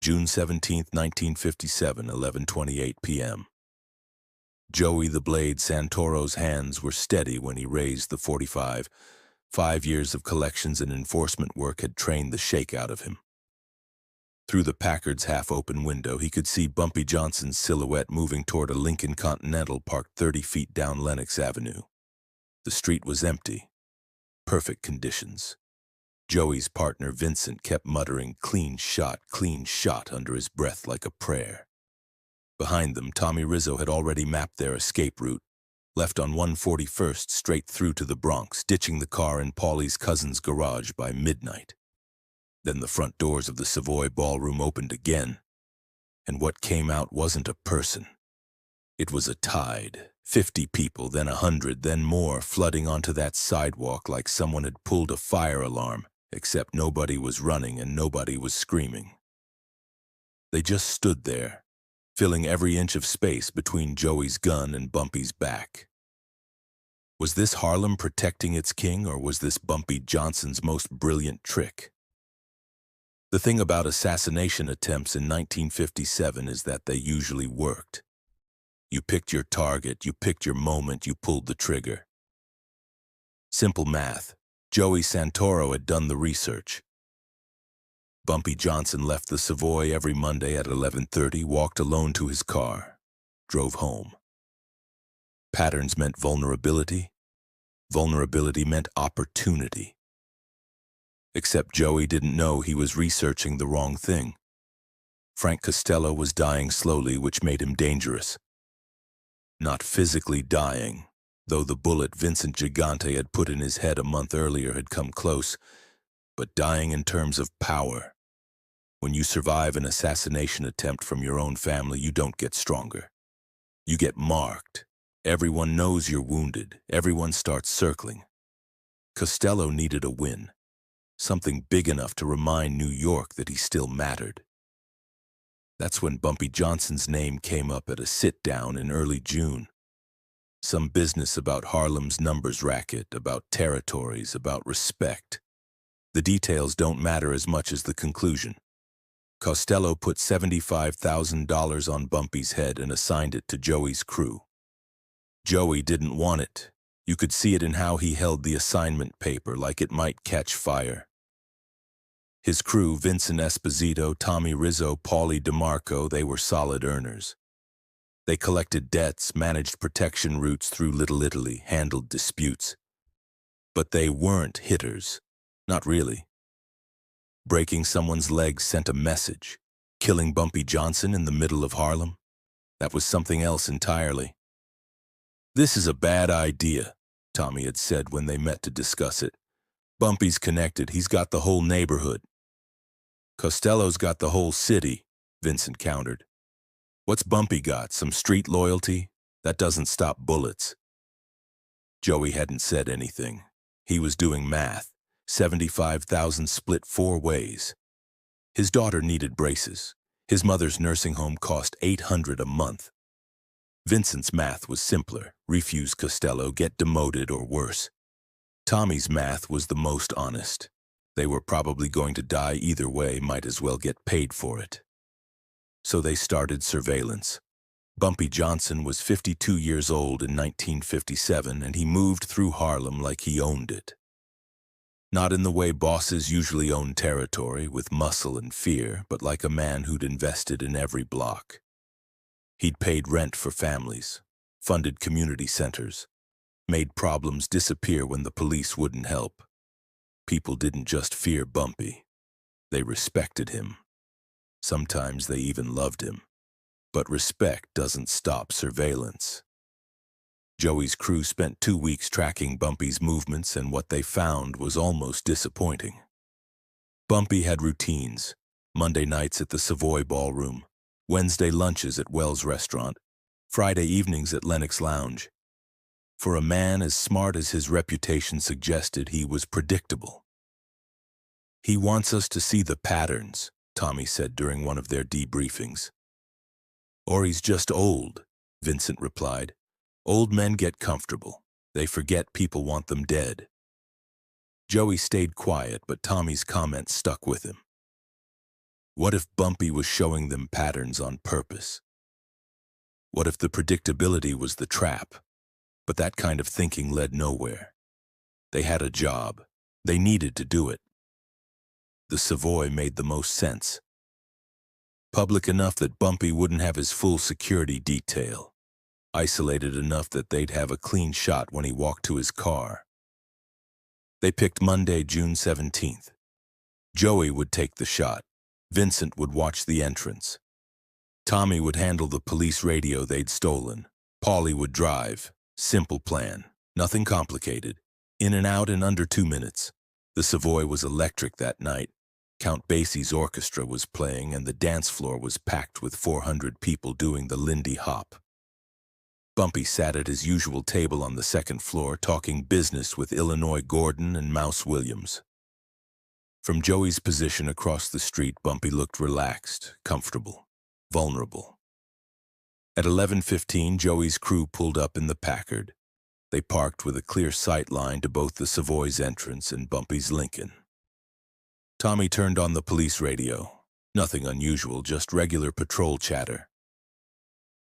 June 17, 1957, 11:28 p.m. Joey the Blade Santoro's hands were steady when he raised the .45. 5 years of collections and enforcement work had trained the shake out of him. Through the Packard's half-open window, he could see Bumpy Johnson's silhouette moving toward a Lincoln Continental parked 30 feet down Lenox Avenue. The street was empty. Perfect conditions. Joey's partner, Vincent, kept muttering, clean shot, under his breath like a prayer. Behind them, Rizzo had already mapped their escape route, left on 141st straight through to the Bronx, ditching the car in Paulie's cousin's garage by midnight. Then the front doors of the Savoy Ballroom opened again, and what came out wasn't a person. It was a tide, 50 people, then 100, then more, flooding onto that sidewalk like someone had pulled a fire alarm, except nobody was running and nobody was screaming. They just stood there, filling every inch of space between Joey's gun and Bumpy's back. Was this Harlem protecting its king, or was this Bumpy Johnson's most brilliant trick? The thing about assassination attempts in 1957 is that they usually worked. You picked your target, you picked your moment, you pulled the trigger. Simple math. Joey Santoro had done the research. Bumpy Johnson left the Savoy every Monday at 11:30, walked alone to his car, drove home. Patterns meant vulnerability. Vulnerability meant opportunity. Except Joey didn't know he was researching the wrong thing. Frank Costello was dying slowly, which made him dangerous. Not physically dying, though the bullet Vincent Gigante had put in his head a month earlier had come close, but dying in terms of power. When you survive an assassination attempt from your own family, you don't get stronger. You get marked. Everyone knows you're wounded. Everyone starts circling. Costello needed a win, something big enough to remind New York that he still mattered. That's when Bumpy Johnson's name came up at a sit-down in early June. Some business about Harlem's numbers racket, about territories, about respect. The details don't matter as much as the conclusion. Costello put $75,000 on Bumpy's head and assigned it to Joey's crew. Joey didn't want it. You could see it in how he held the assignment paper, like it might catch fire. His crew, Vincent Esposito, Rizzo, Paulie DeMarco, they were solid earners. They collected debts, managed protection routes through Little Italy, handled disputes. But they weren't hitters. Not really. Breaking someone's legs sent a message. Killing Bumpy Johnson in the middle of Harlem? That was something else entirely. "This is a bad idea," Tommy had said when they met to discuss it. "Bumpy's connected. He's got the whole neighborhood." "Costello's got the whole city," Vincent countered. "What's Bumpy got? Some street loyalty? That doesn't stop bullets." Joey hadn't said anything. He was doing math. 75,000 split 4 ways. His daughter needed braces. His mother's nursing home cost $800 a month. Vincent's math was simpler. Refuse Costello, get demoted, or worse. Tommy's math was the most honest. They were probably going to die either way, might as well get paid for it. So they started surveillance. Bumpy Johnson was 52 years old in 1957, and he moved through Harlem like he owned it. Not in the way bosses usually own territory, with muscle and fear, but like a man who'd invested in every block. He'd paid rent for families, funded community centers, made problems disappear when the police wouldn't help. People didn't just fear Bumpy. They respected him. Sometimes they even loved him. But respect doesn't stop surveillance. Joey's crew spent 2 weeks tracking Bumpy's movements, and what they found was almost disappointing. Bumpy had routines: Monday nights at the Savoy Ballroom, Wednesday lunches at Wells Restaurant, Friday evenings at Lenox Lounge. For a man as smart as his reputation suggested, he was predictable. "He wants us to see the patterns," Tommy said during one of their debriefings. "Or he's just old," Vincent replied. "Old men get comfortable. They forget people want them dead." Joey stayed quiet, but Tommy's comment stuck with him. What if Bumpy was showing them patterns on purpose? What if the predictability was the trap? But that kind of thinking led nowhere. They had a job. They needed to do it. The Savoy made the most sense. Public enough that Bumpy wouldn't have his full security detail. Isolated enough that they'd have a clean shot when he walked to his car. They picked Monday, June 17th. Joey would take the shot. Vincent would watch the entrance. Tommy would handle the police radio they'd stolen. Paulie would drive. Simple plan. Nothing complicated. In and out in under 2 minutes. The Savoy was electric that night. Count Basie's orchestra was playing and the dance floor was packed with 400 people doing the Lindy Hop. Bumpy sat at his usual table on the second floor talking business with Illinois Gordon and Mouse Williams. From Joey's position across the street, Bumpy looked relaxed, comfortable, vulnerable. At 11:15, Joey's crew pulled up in the Packard. They parked with a clear sight line to both the Savoy's entrance and Bumpy's Lincoln. Tommy turned on the police radio. Nothing unusual, just regular patrol chatter.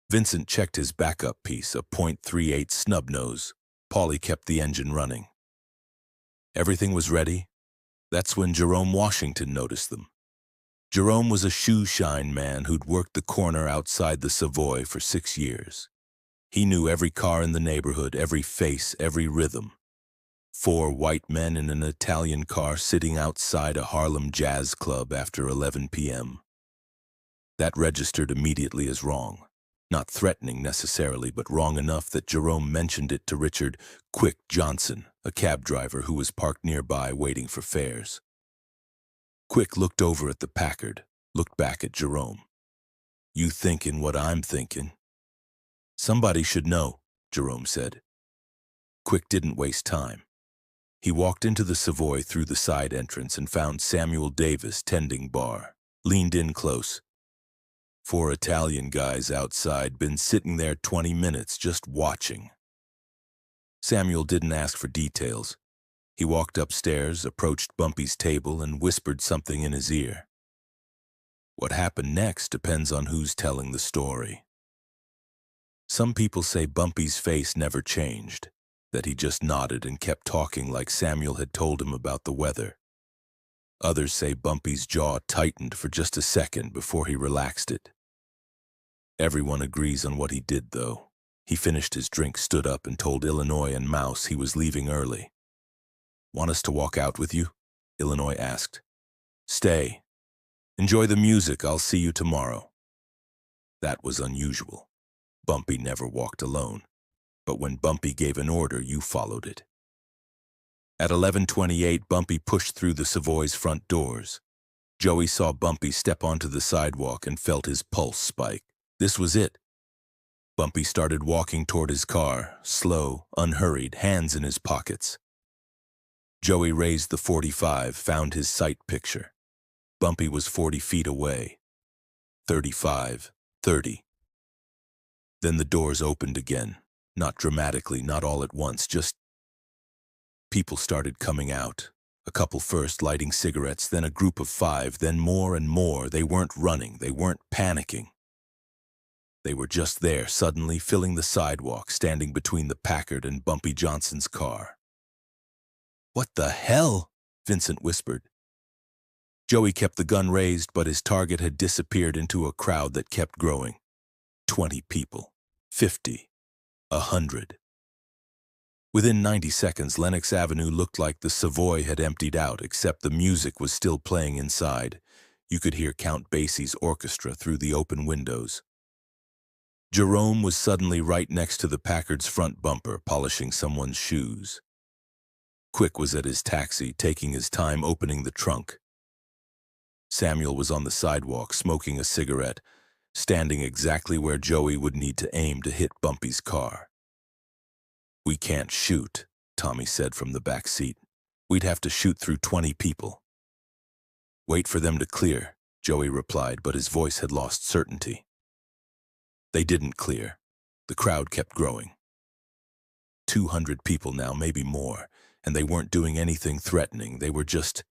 Vincent checked his backup piece, a .38 snub-nose. Paulie kept the engine running. Everything was ready. That's when Jerome Washington noticed them. Jerome was a shoe-shine man who'd worked the corner outside the Savoy for 6 years. He knew every car in the neighborhood, every face, every rhythm. 4 white men in an Italian car sitting outside a Harlem jazz club after 11 p.m. That registered immediately as wrong. Not threatening necessarily, but wrong enough that Jerome mentioned it to Richard "Quick" Johnson, a cab driver who was parked nearby waiting for fares. Quick looked over at the Packard, looked back at Jerome. "You thinking what I'm thinking?" "Somebody should know," Jerome said. Quick didn't waste time. He walked into the Savoy through the side entrance and found Samuel Davis tending bar, leaned in close. 4 Italian guys outside, been sitting there 20 minutes just watching. Samuel didn't ask for details. He walked upstairs, approached Bumpy's table, and whispered something in his ear. What happened next depends on who's telling the story. Some people say Bumpy's face never changed, that he just nodded and kept talking like Samuel had told him about the weather. Others say Bumpy's jaw tightened for just a second before he relaxed it. Everyone agrees on what he did, though. He finished his drink, stood up, and told Illinois and Mouse he was leaving early. "Want us to walk out with you?" Illinois asked. "Stay. Enjoy the music. I'll see you tomorrow." That was unusual. Bumpy never walked alone. But when Bumpy gave an order, you followed it. At 11:28, Bumpy pushed through the Savoy's front doors. Joey saw Bumpy step onto the sidewalk and felt his pulse spike. This was it. Bumpy started walking toward his car, slow, unhurried, hands in his pockets. Joey raised the .45, found his sight picture. Bumpy was 40 feet away. 35, 30. Then the doors opened again. Not dramatically, not all at once, just people started coming out. A couple first, lighting cigarettes, then a group of 5, then more and more. They weren't running, they weren't panicking. They were just there, suddenly filling the sidewalk, standing between the Packard and Bumpy Johnson's car. "What the hell?" Vincent whispered. Joey kept the gun raised, but his target had disappeared into a crowd that kept growing. 20 people, 50, 100. Within 90 seconds, Lenox Avenue looked like the Savoy had emptied out, except the music was still playing inside. You could hear Count Basie's orchestra through the open windows. Jerome was suddenly right next to the Packard's front bumper, polishing someone's shoes. Quick was at his taxi, taking his time opening the trunk. Samuel was on the sidewalk, smoking a cigarette, standing exactly where Joey would need to aim to hit Bumpy's car. "We can't shoot," Tommy said from the back seat. "We'd have to shoot through 20 people." "Wait for them to clear," Joey replied, but his voice had lost certainty. They didn't clear. The crowd kept growing. 200 people now, maybe more, and they weren't doing anything threatening. They were just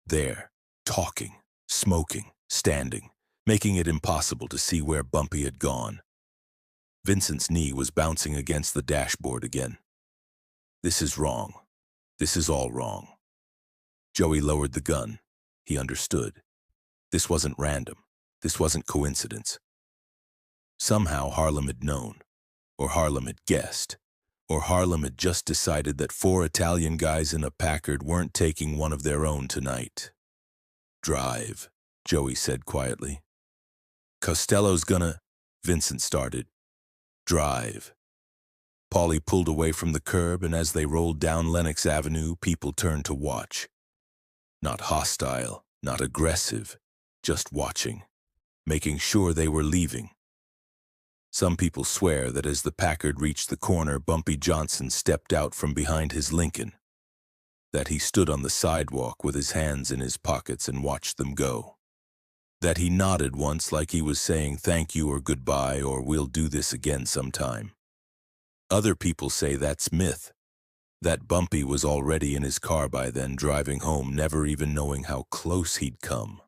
there, talking. smoking, standing, making it impossible to see where Bumpy had gone. Vincent's knee was bouncing against the dashboard again. This is wrong. This is all wrong. Joey lowered the gun. He understood. This wasn't random. This wasn't coincidence. Somehow Harlem had known, or Harlem had guessed, or Harlem had just decided that 4 Italian guys in a Packard weren't taking one of their own tonight. Drive, Joey said quietly. Costello's gonna, Vincent started. Drive. Paulie pulled away from the curb, and as they rolled down Lenox Avenue, people turned to watch. Not hostile, not aggressive, just watching, making sure they were leaving. Some people swear that as the Packard reached the corner, Bumpy Johnson stepped out from behind his Lincoln, that he stood on the sidewalk with his hands in his pockets and watched them go, that he nodded once like he was saying thank you or goodbye or we'll do this again sometime. Other people say that's myth, that Bumpy was already in his car by then, driving home, never even knowing how close he'd come.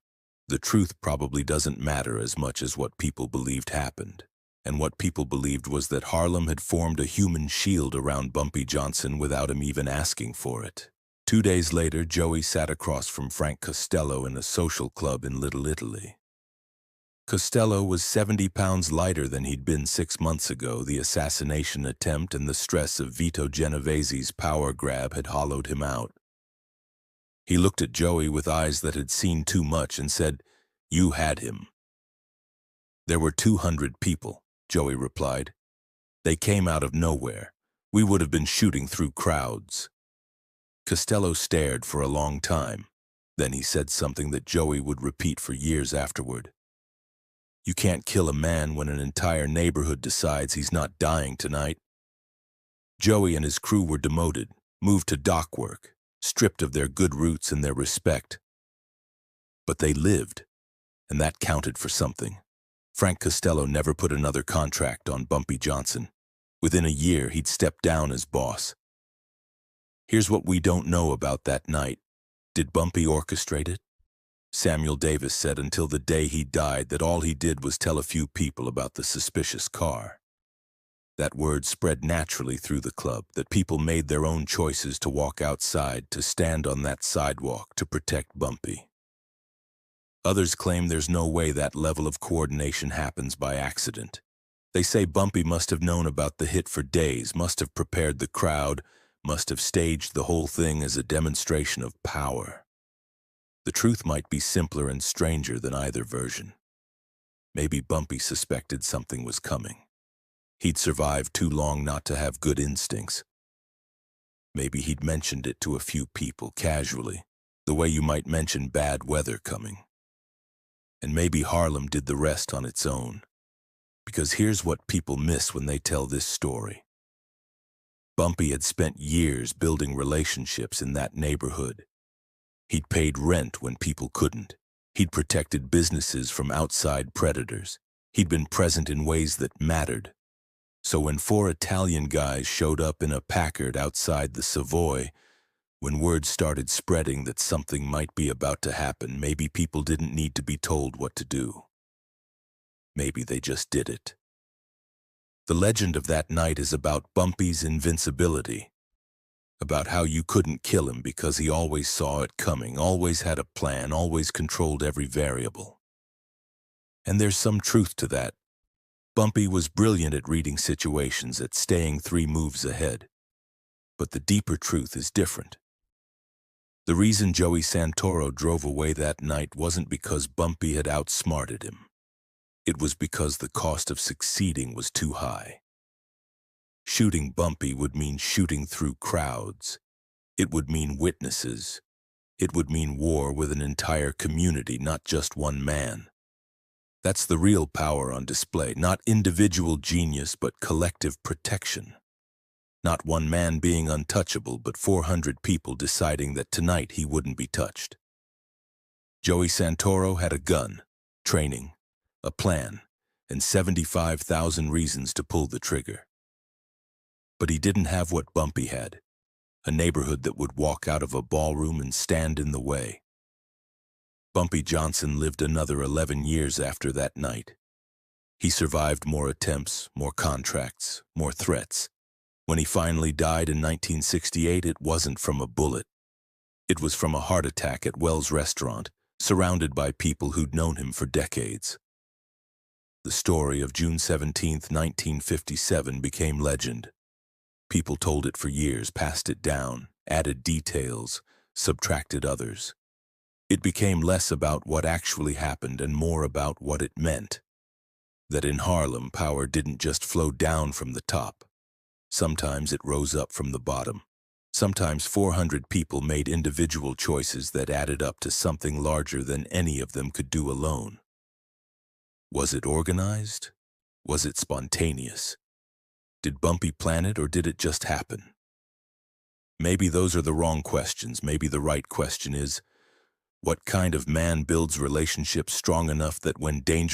The truth probably doesn't matter as much as what people believed happened. And what people believed was that Harlem had formed a human shield around Bumpy Johnson without him even asking for it. 2 days later, Joey sat across from Frank Costello in a social club in Little Italy. Costello was 70 pounds lighter than he'd been 6 months ago. The assassination attempt and the stress of Vito Genovese's power grab had hollowed him out. He looked at Joey with eyes that had seen too much and said, "You had him." "There were 200 people," Joey replied. "They came out of nowhere. We would have been shooting through crowds." Costello stared for a long time. Then he said something that Joey would repeat for years afterward. "You can't kill a man when an entire neighborhood decides he's not dying tonight." Joey and his crew were demoted, moved to dock work, stripped of their good roots and their respect. But they lived, and that counted for something. Frank Costello never put another contract on Bumpy Johnson. Within a year, he'd stepped down as boss. Here's what we don't know about that night. Did Bumpy orchestrate it? Samuel Davis said until the day he died that all he did was tell a few people about the suspicious car. That word spread naturally through the club, that people made their own choices to walk outside, to stand on that sidewalk, to protect Bumpy. Others claim there's no way that level of coordination happens by accident. They say Bumpy must have known about the hit for days, must have prepared the crowd, must have staged the whole thing as a demonstration of power. The truth might be simpler and stranger than either version. Maybe Bumpy suspected something was coming. He'd survived too long not to have good instincts. Maybe he'd mentioned it to a few people casually, the way you might mention bad weather coming. And maybe Harlem did the rest on its own. Because here's what people miss when they tell this story. Bumpy had spent years building relationships in that neighborhood. He'd paid rent when people couldn't. He'd protected businesses from outside predators. He'd been present in ways that mattered. So when 4 Italian guys showed up in a Packard outside the Savoy, when word started spreading that something might be about to happen, maybe people didn't need to be told what to do. Maybe they just did it. The legend of that night is about Bumpy's invincibility, about how you couldn't kill him because he always saw it coming, always had a plan, always controlled every variable. And there's some truth to that. Bumpy was brilliant at reading situations, at staying 3 moves ahead. But the deeper truth is different. The reason Joey Santoro drove away that night wasn't because Bumpy had outsmarted him. It was because the cost of succeeding was too high. Shooting Bumpy would mean shooting through crowds. It would mean witnesses. It would mean war with an entire community, not just one man. That's the real power on display, not individual genius, but collective protection. Not one man being untouchable, but 400 people deciding that tonight he wouldn't be touched. Joey Santoro had a gun, training, a plan, and 75,000 reasons to pull the trigger. But he didn't have what Bumpy had, a neighborhood that would walk out of a ballroom and stand in the way. Bumpy Johnson lived another 11 years after that night. He survived more attempts, more contracts, more threats. When he finally died in 1968, it wasn't from a bullet. It was from a heart attack at Wells Restaurant, surrounded by people who'd known him for decades. The story of June 17, 1957 became legend. People told it for years, passed it down, added details, subtracted others. It became less about what actually happened and more about what it meant. That in Harlem, power didn't just flow down from the top. Sometimes it rose up from the bottom. Sometimes 400 people made individual choices that added up to something larger than any of them could do alone. Was it organized? Was it spontaneous? Did Bumpy plan it, or did it just happen? Maybe those are the wrong questions. Maybe the right question is, what kind of man builds relationships strong enough that when danger